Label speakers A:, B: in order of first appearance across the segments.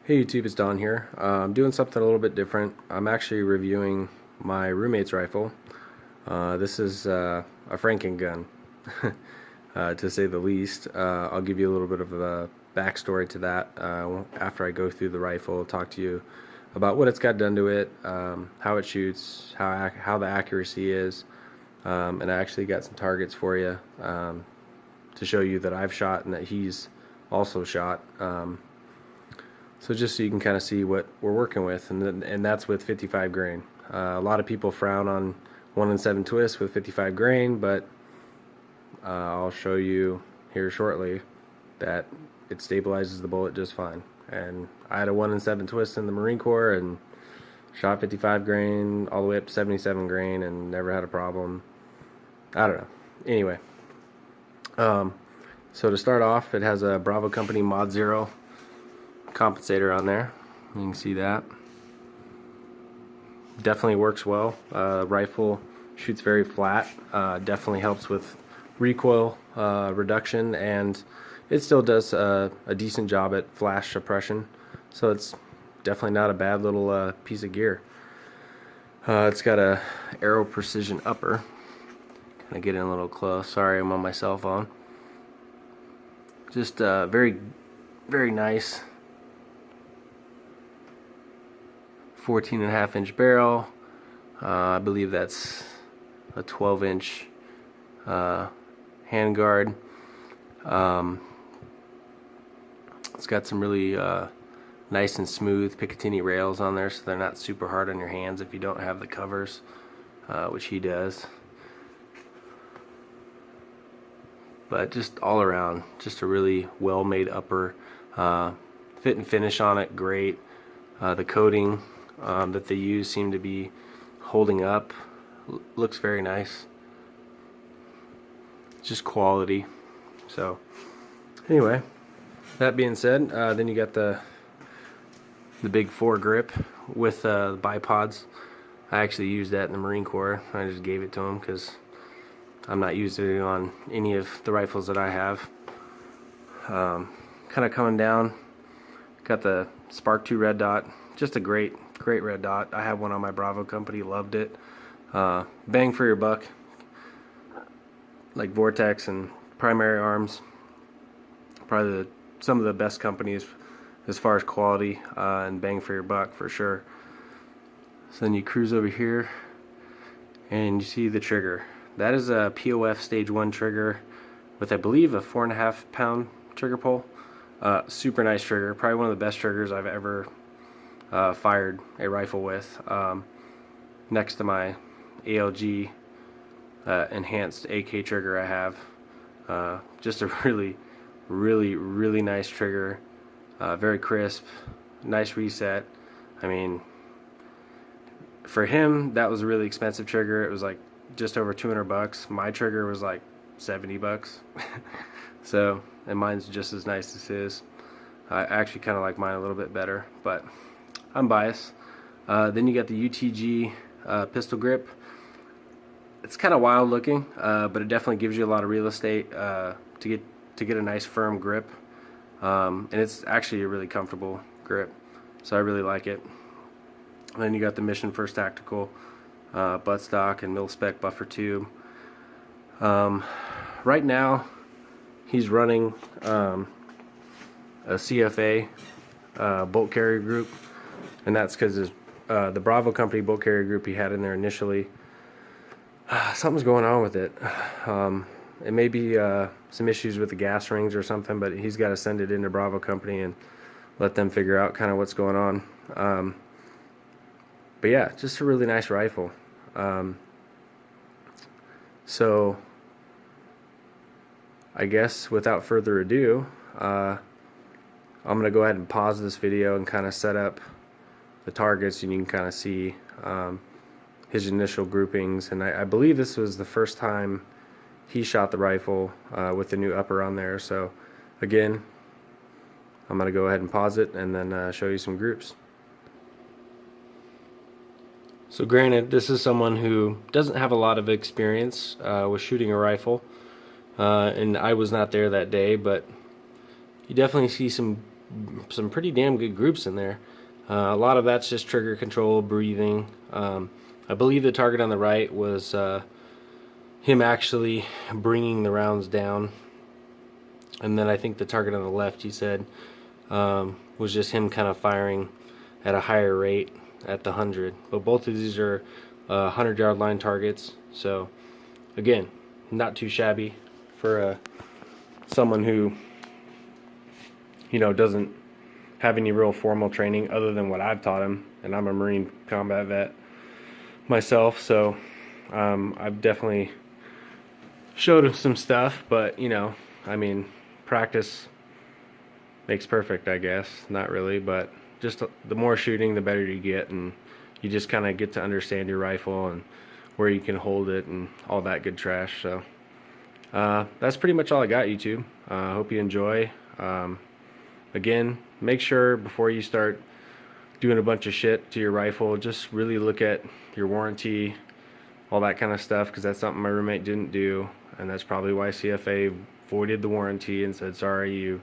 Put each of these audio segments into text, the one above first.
A: Hey YouTube, it's Don here. I'm doing something a little bit different. I'm actually reviewing my roommate's rifle. This is a Franken gun, to say the least. I'll give you a little bit of a backstory to that after I go through the rifle, talk to you about what it's got done to it, how it shoots, how the accuracy is, and I actually got some targets for you to show you that I've shot and that he's also shot. So just so you can kind of see what we're working with, and that's with 55 grain. A lot of people frown on 1 in 7 twists with 55 grain, but I'll show you here shortly that it stabilizes the bullet just fine. And I had a 1 in 7 twist in the Marine Corps and shot 55 grain all the way up to 77 grain and never had a problem. I don't know. Anyway, so to start off, it has a Bravo Company Mod Zero compensator on there. You can see that. Definitely works well. Rifle shoots very flat. Definitely helps with recoil reduction, and it still does a decent job at flash suppression. So it's definitely not a bad little piece of gear. It's got a Aero Precision upper. Kind of get in a little close. Sorry, I'm on my cell phone. Just very, very nice. 14.5-inch barrel. I believe that's a 12-inch handguard. It's got some really nice and smooth Picatinny rails on there, so they're not super hard on your hands if you don't have the covers, which he does. But just all around, just a really well-made upper. Fit and finish on it, great. The coating that they use seem to be holding up. Looks very nice. Just quality. So anyway, that being said, then you got the big foregrip with the bipods. I actually used that in the Marine Corps. I just gave it to him because I'm not using it on any of the rifles that I have. Kind of coming down, got the Spark 2 red dot. Just a great red dot. I have one on my Bravo Company, loved it. Bang for your buck, like Vortex and Primary Arms, probably some of the best companies as far as quality and bang for your buck for sure. So then you cruise over here and you see the trigger. That is a POF stage 1 trigger with, I believe, a 4.5 pound trigger pull. Super nice trigger, probably one of the best triggers I've ever fired a rifle with, next to my ALG enhanced AK trigger I have. Just a really nice trigger, very crisp, nice reset. I mean, for him that was a really expensive trigger. It was like just over 200 bucks. My trigger was like 70 bucks. So, and mine's just as nice as his. I actually kind of like mine a little bit better, but I'm biased. Then you got the UTG pistol grip. It's kind of wild looking, but it definitely gives you a lot of real estate to get a nice firm grip, and it's actually a really comfortable grip. So I really like it. And then you got the Mission First Tactical buttstock and mil-spec buffer tube. Right now, he's running a CFA bolt carrier group. And that's because the Bravo Company bolt carrier group he had in there initially, something's going on with it. It may be some issues with the gas rings or something, but he's got to send it into Bravo Company and let them figure out kind of what's going on. But yeah, just a really nice rifle. So I guess without further ado, I'm going to go ahead and pause this video and kind of set up the targets, and you can kind of see his initial groupings. And I believe this was the first time he shot the rifle with the new upper on there. So again, I'm going to go ahead and pause it and then show you some groups. So granted, this is someone who doesn't have a lot of experience with shooting a rifle, and I was not there that day, but you definitely see some some pretty damn good groups in there. A lot of that's just trigger control, breathing. I believe the target on the right was him actually bringing the rounds down, and then I think the target on the left, he said, was just him kind of firing at a higher rate at the 100. But both of these are 100-yard line targets, so again, not too shabby for someone who, you know, doesn't have any real formal training other than what I've taught him, and I'm a Marine combat vet myself, so I've definitely showed him some stuff, but you know, I mean, practice makes perfect, I guess. Not really, but just the more shooting, the better you get, and you just kind of get to understand your rifle and where you can hold it and all that good trash. So that's pretty much all I got, YouTube. Hope you enjoy. Again, make sure before you start doing a bunch of shit to your rifle, just really look at your warranty, all that kind of stuff, because that's something my roommate didn't do, and that's probably why CFA voided the warranty and said, sorry, you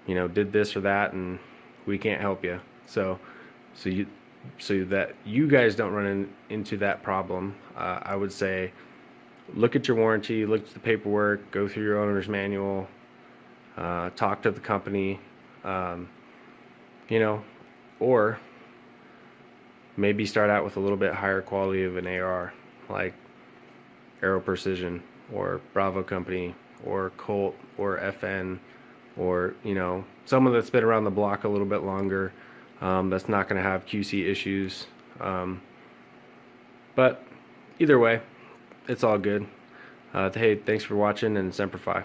A: know, did this or that, and we can't help you. So that you guys don't run into that problem, I would say look at your warranty, look at the paperwork, go through your owner's manual, talk to the company, you know, or maybe start out with a little bit higher quality of an AR, like Aero Precision or Bravo Company or Colt or FN, or, you know, someone that's been around the block a little bit longer, that's not going to have QC issues. But either way, it's all good. Hey, thanks for watching, and Semper Fi.